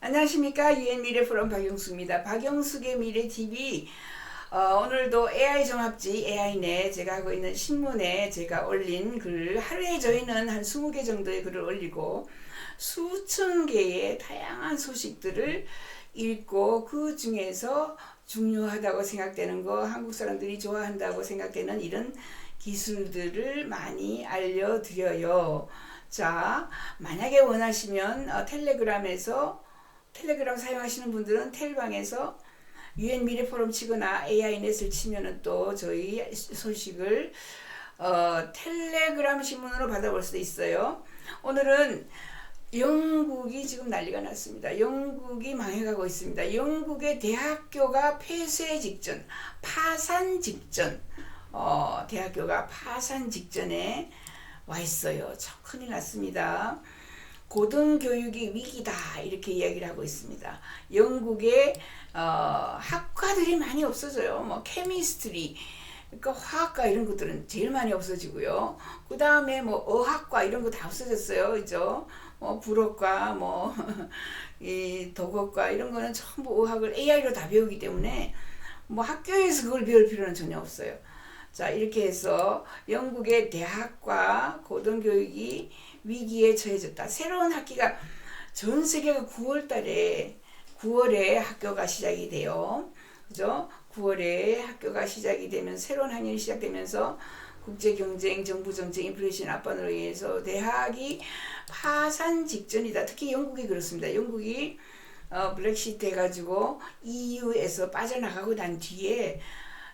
안녕하십니까. 유엔 미래 포럼 박영숙입니다. 박영숙의 미래 TV. 오늘도 AI 종합지 AI네 제가 하고 있는 신문에 제가 올린 글, 하루에 저희는 한 20개 정도의 글을 올리고 수천 개의 다양한 소식들을 읽고 그 중에서 중요하다고 생각되는 거, 한국 사람들이 좋아한다고 생각되는 이런 기술들을 많이 알려드려요. 자, 만약에 원하시면 텔레그램 사용하시는 분들은 텔방에서 유엔 미래 포럼 치거나 AI넷을 치면은 또 저희 소식을 텔레그램 신문으로 받아볼 수도 있어요. 오늘은 영국이 지금 난리가 났습니다. 영국이 망해가고 있습니다. 영국의 대학교가 폐쇄 직전, 파산 직전, 대학교가 파산 직전에 와 있어요. 참 큰일 났습니다. 고등교육이 위기다 이렇게 이야기를 하고 있습니다. 영국의 학과들이 많이 없어져요. 뭐 케미스트리, 그러니까 화학과 이런 것들은 제일 많이 없어지고요. 그 다음에 뭐 어학과 이런 거 다 없어졌어요, 그죠? 뭐 불어과, 뭐 이 도곡과 이런 거는 전부 어학을 AI로 다 배우기 때문에 뭐 학교에서 그걸 배울 필요는 전혀 없어요. 자, 이렇게 해서 영국의 대학과 고등교육이 위기에 처해졌다. 새로운 학기가 전 세계가 9월에 학교가 시작이 돼요. 그죠? 9월에 학교가 시작이 되면 새로운 학년이 시작되면서 국제 경쟁, 정부 정책, 인플레이션 압박으로 인해서 대학이 파산 직전이다. 특히 영국이 그렇습니다. 영국이 브렉시트 해가지고 EU에서 빠져나가고 난 뒤에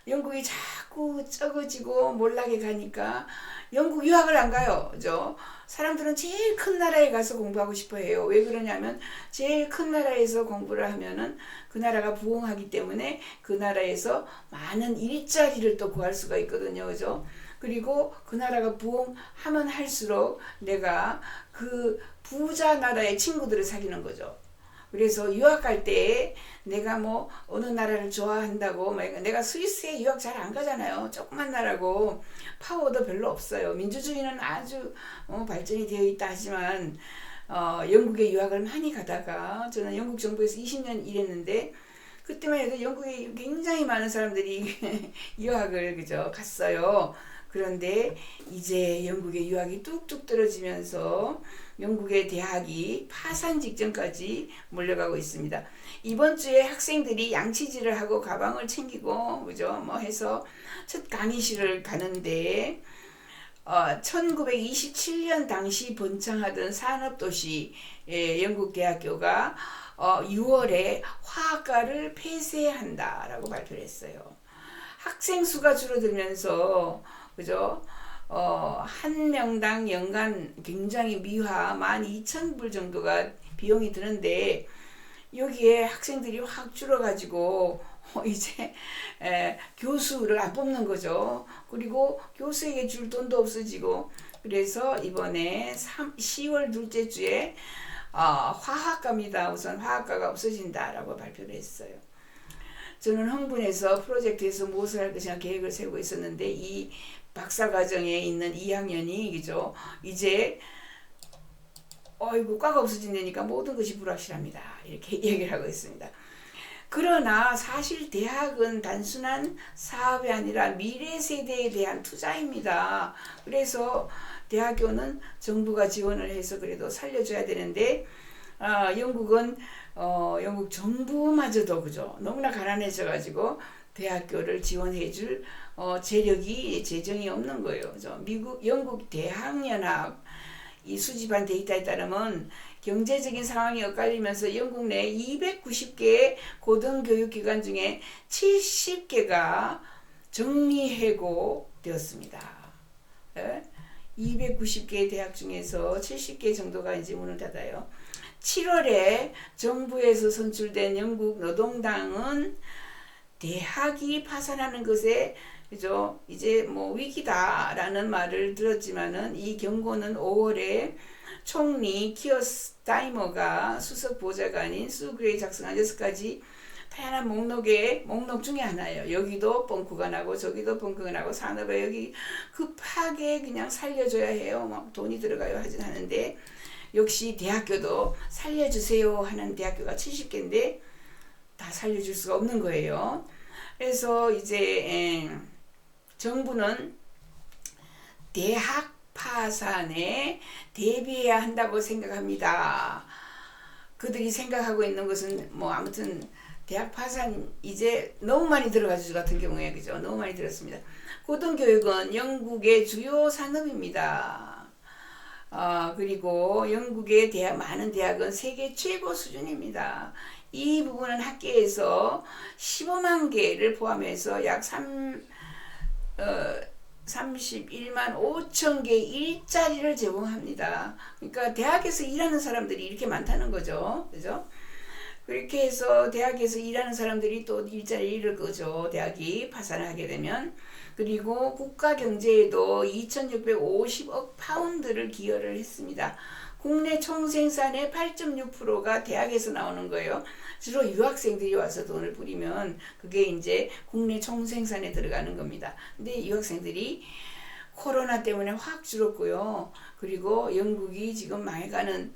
영국이 자꾸 적어지고 몰락해 가니까 영국 유학을 안 가요. 그죠? 사람들은 제일 큰 나라에 가서 공부하고 싶어 해요. 왜 그러냐면 제일 큰 나라에서 공부를 하면은 그 나라가 부흥하기 때문에 그 나라에서 많은 일자리를 또 구할 수가 있거든요. 그죠? 그리고 그 나라가 부흥하면 할수록 내가 그 부자 나라의 친구들을 사귀는 거죠. 그래서 유학 갈 때 내가 뭐 어느 나라를 좋아한다고, 내가 스위스에 유학 잘 안 가잖아요. 조그만 나라고 파워도 별로 없어요. 민주주의는 아주 발전이 되어 있다 하지만 영국에 유학을 많이 가다가 저는 영국 정부에서 20년 일했는데 그때만 해도 영국에 굉장히 많은 사람들이 유학을 그죠 갔어요. 그런데 이제 영국의 유학이 뚝뚝 떨어지면서 영국의 대학이 파산 직전까지 몰려가고 있습니다. 이번 주에 학생들이 양치질을 하고 가방을 챙기고 그죠 뭐 해서 첫 강의실을 가는데 1927년 당시 번창하던 산업도시 영국 대학교가 6월에 화학과를 폐쇄한다라고 발표를 했어요. 학생 수가 줄어들면서 그죠? 한 명당 연간 굉장히 미화 12,000불 정도가 비용이 드는데 여기에 학생들이 확 줄어가지고 이제 교수를 안 뽑는 거죠. 그리고 교수에게 줄 돈도 없어지고 그래서 이번에 10월 둘째 주에 화학과입니다. 우선 화학과가 없어진다라고 발표를 했어요. 저는 흥분해서 프로젝트에서 무엇을 할 것인가 계획을 세우고 있었는데 이 박사과정에 있는 2학년이 그죠 이제 어이구 과가 없어진다니까 모든 것이 불확실합니다. 이렇게 얘기를 하고 있습니다. 그러나 사실 대학은 단순한 사업이 아니라 미래 세대에 대한 투자입니다. 그래서 대학교는 정부가 지원을 해서 그래도 살려줘야 되는데 영국은 영국 정부마저도 그죠 너무나 가난해져가지고 대학교를 지원해줄 재정이 없는 거예요. 그죠? 영국 대학연합 이 수집한 데이터에 따르면 경제적인 상황이 엇갈리면서 영국 내 290개의 고등교육기관 중에 70개가 정리해고되었습니다. 290개의 대학 중에서 70개 정도가 이제 문을 닫아요. 7월에 정부에서 선출된 영국 노동당은 대학이 파산하는 것에 그죠 이제 뭐 위기다라는 말을 들었지만은 이 경고는 5월에 총리 키어 스타이머가 수석 보좌관인 수 그레이 작성한 6가지 다양한 목록 중에 하나예요. 여기도 뻥크가 나고 저기도 뻥크가 나고 산업에 여기 급하게 그냥 살려줘야 해요. 막 돈이 들어가요 하진 않은데 역시 대학교도 살려주세요 하는 대학교가 70개인데 다 살려줄 수가 없는 거예요. 그래서 이제 정부는 대학 파산에 대비해야 한다고 생각합니다. 그들이 생각하고 있는 것은 뭐 아무튼 대학 파산 이제 너무 많이 들어가지고 같은 경우에 그죠? 너무 많이 들었습니다. 고등교육은 영국의 주요 산업입니다. 그리고 영국의 많은 대학은 세계 최고 수준입니다. 이 부분은 학계에서 15만 개를 포함해서 약 31만 5천 개 일자리를 제공합니다. 그러니까 대학에서 일하는 사람들이 이렇게 많다는 거죠. 그죠? 그렇게 해서 대학에서 일하는 사람들이 또 일자리를 잃을 거죠. 대학이 파산하게 되면. 그리고 국가 경제에도 2,650억 파운드를 기여를 했습니다. 국내 총생산의 8.6%가 대학에서 나오는 거예요. 주로 유학생들이 와서 돈을 뿌리면 그게 이제 국내 총생산에 들어가는 겁니다. 근데 유학생들이 코로나 때문에 확 줄었고요. 그리고 영국이 지금 망해가는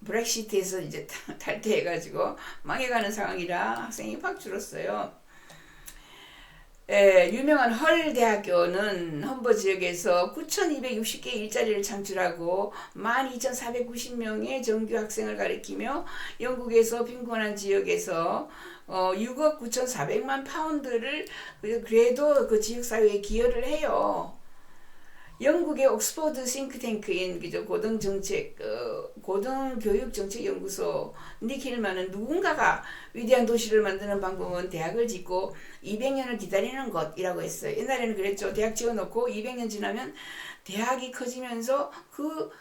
브렉시트에서 이제 탈퇴해가지고 망해가는 상황이라 학생이 확 줄었어요. 유명한 헐 대학교는 험버 지역에서 9,260개 일자리를 창출하고 12,490명의 정규 학생을 가리키며 영국에서 빈곤한 지역에서 6억 9,400만 파운드를 그래도 그 지역사회에 기여를 해요. 영국의 옥스퍼드 싱크탱크인 고등교육정책연구소 닉 힐만은 누군가가 위대한 도시를 만드는 방법은 대학을 짓고 200년을 기다리는 것이라고 했어요. 옛날에는 그랬죠. 대학 지어놓고 200년 지나면 대학이 커지면서 그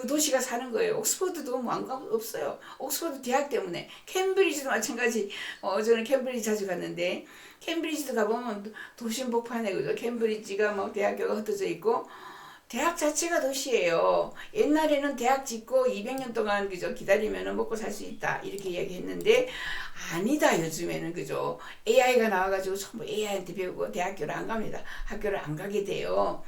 도시가 사는 거예요. 옥스퍼드도 뭐 없어요. 옥스퍼드 대학 때문에. 캠브리지도 마찬가지. 저는 캠브리지 자주 갔는데 캠브리지도 가보면 도심복판에 그죠. 캠브리지가 뭐 대학교가 흩어져 있고 대학 자체가 도시예요. 옛날에는 대학 짓고 200년 동안 그죠 기다리면 먹고 살 수 있다 이렇게 이야기했는데 아니다. 요즘에는 그죠. AI가 나와가지고 전부 AI한테 배우고 대학교를 안 갑니다. 학교를 안 가게 돼요.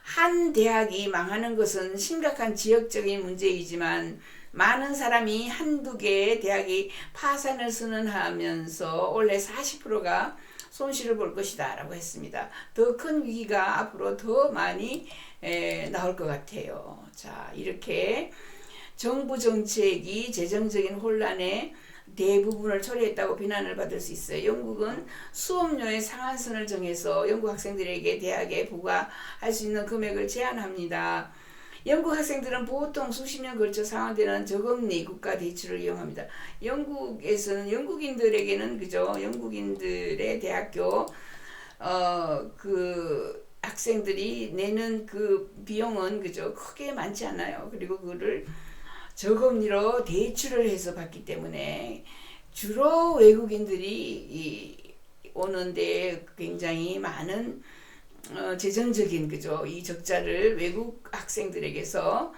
한 대학이 망하는 것은 심각한 지역적인 문제이지만 많은 사람이 한두 개의 대학이 파산을 선언하면서 원래 40%가 손실을 볼 것이다 라고 했습니다. 더 큰 위기가 앞으로 더 많이 나올 것 같아요. 자, 이렇게 정부 정책이 재정적인 혼란에 대부분을 초래했다고 비난을 받을 수 있어요. 영국은 수업료의 상한선을 정해서 영국 학생들에게 대학에 부과할 수 있는 금액을 제한합니다. 영국 학생들은 보통 수십 년 걸쳐 상환되는 저금리 국가 대출을 이용합니다. 영국에서는 영국인들에게는 그죠? 영국인들의 대학교 그 학생들이 내는 그 비용은 그죠? 크게 많지 않아요. 그리고 그를 저금리로 대출을 해서 받기 때문에 주로 외국인들이 오는데 굉장히 많은 재정적인 그죠 이 적자를 외국 학생들에게서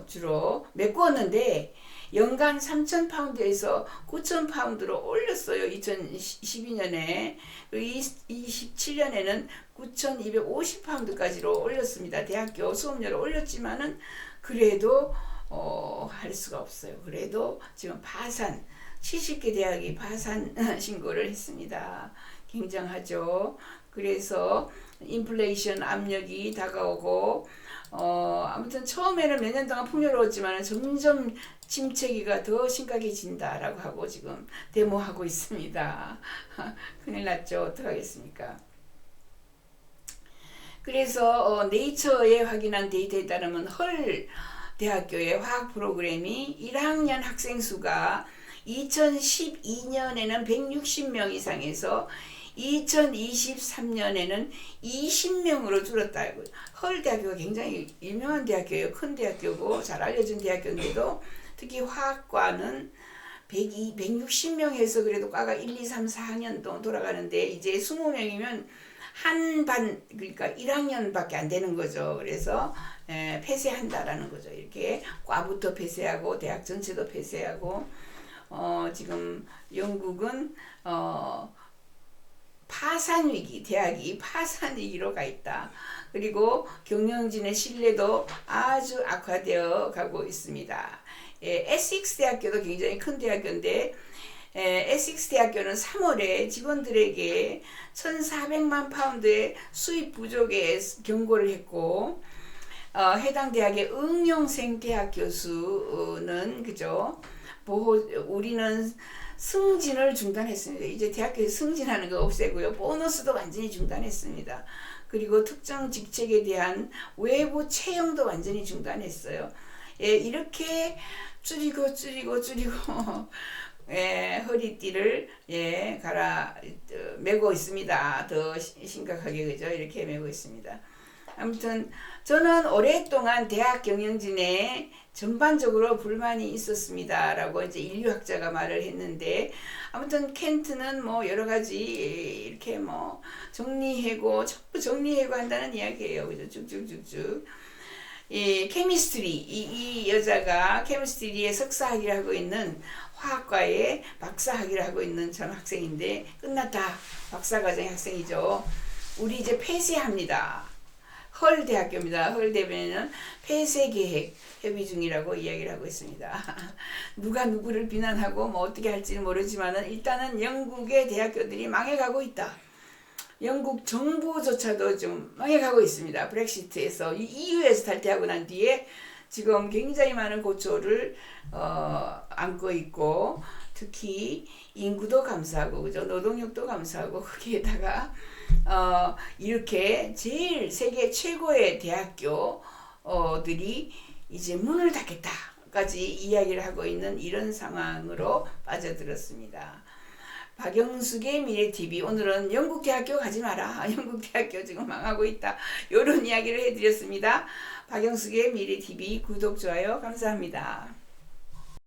주로 메꾸었는데 연간 3,000파운드에서 9,000파운드로 올렸어요. 2012년에 27년에는 9,250파운드까지로 올렸습니다. 대학교 수업료를 올렸지만은 그래도 할 수가 없어요. 그래도 지금 70개 대학이 파산 신고를 했습니다. 굉장하죠. 그래서 인플레이션 압력이 다가오고 아무튼 처음에는 몇 년 동안 풍요로웠지만 점점 침체기가 더 심각해진다라고 하고 지금 데모하고 있습니다. 큰일 났죠. 어떡하겠습니까? 그래서 네이처에 확인한 데이터에 따르면 헐 대학교의 화학 프로그램이 1학년 학생 수가 2012년에는 160명 이상에서 2023년에는 20명으로 줄었다. 헐 대학교가 굉장히 유명한 대학교예요. 큰 대학교고 잘 알려진 대학교인데도 특히 화학과는 160명 해서 그래도 과가 1, 2, 3, 4학년 동안 돌아가는데 이제 20명이면 한 반 그러니까 1학년밖에 안 되는 거죠. 그래서 폐쇄한다라는 거죠. 이렇게 과부터 폐쇄하고 대학 전체도 폐쇄하고 지금 영국은 파산 위기, 대학이 파산 위기로 가 있다. 그리고 경영진의 신뢰도 아주 악화되어 가고 있습니다. 에식스 대학교도 굉장히 큰 대학교인데 에식스 대학교는 3월에 직원들에게 1,400만 파운드의 수입 부족에 경고를 했고 해당 대학의 응용생 대학 교수는 그죠? 우리는 승진을 중단했습니다. 이제 대학교에서 승진하는 거 없애고요. 보너스도 완전히 중단했습니다. 그리고 특정 직책에 대한 외부 채용도 완전히 중단했어요. 이렇게 줄이고 허리띠를 메고 있습니다. 더 심각하게 그죠? 이렇게 메고 있습니다. 아무튼 저는 오랫동안 대학 경영진에 전반적으로 불만이 있었습니다라고 이제 인류학자가 말을 했는데, 아무튼 켄트는 뭐 여러 가지 이렇게 뭐 정리해고 전부 정리해고 한다는 이야기예요. 그죠? 쭉쭉쭉쭉. 이 케미스트리 이 여자가 케미스트리에 석사학위를 하고 있는 화학과에 박사학위를 하고 있는 전 학생인데, 끝났다. 박사과정 학생이죠. 우리 이제 폐쇄합니다. 헐 대학교입니다. 헐 대변인은 폐쇄 계획 협의 중이라고 이야기를 하고 있습니다. 누가 누구를 비난하고 뭐 어떻게 할지는 모르지만은 일단은 영국의 대학교들이 망해가고 있다. 영국 정부조차도 좀 망해가고 있습니다. 브렉시트에서 EU에서 탈퇴하고 난 뒤에 지금 굉장히 많은 고초를 안고 있고, 특히 인구도 감소하고 그죠? 노동력도 감소하고, 거기에다가 이렇게 제일 세계 최고의 대학교들이 이제 문을 닫겠다까지 이야기를 하고 있는 이런 상황으로 빠져들었습니다. 박영숙의 미래TV, 오늘은 영국 대학교 가지 마라. 영국 대학교 지금 망하고 있다. 이런 이야기를 해드렸습니다. 박영숙의 미래TV 구독, 좋아요 감사합니다.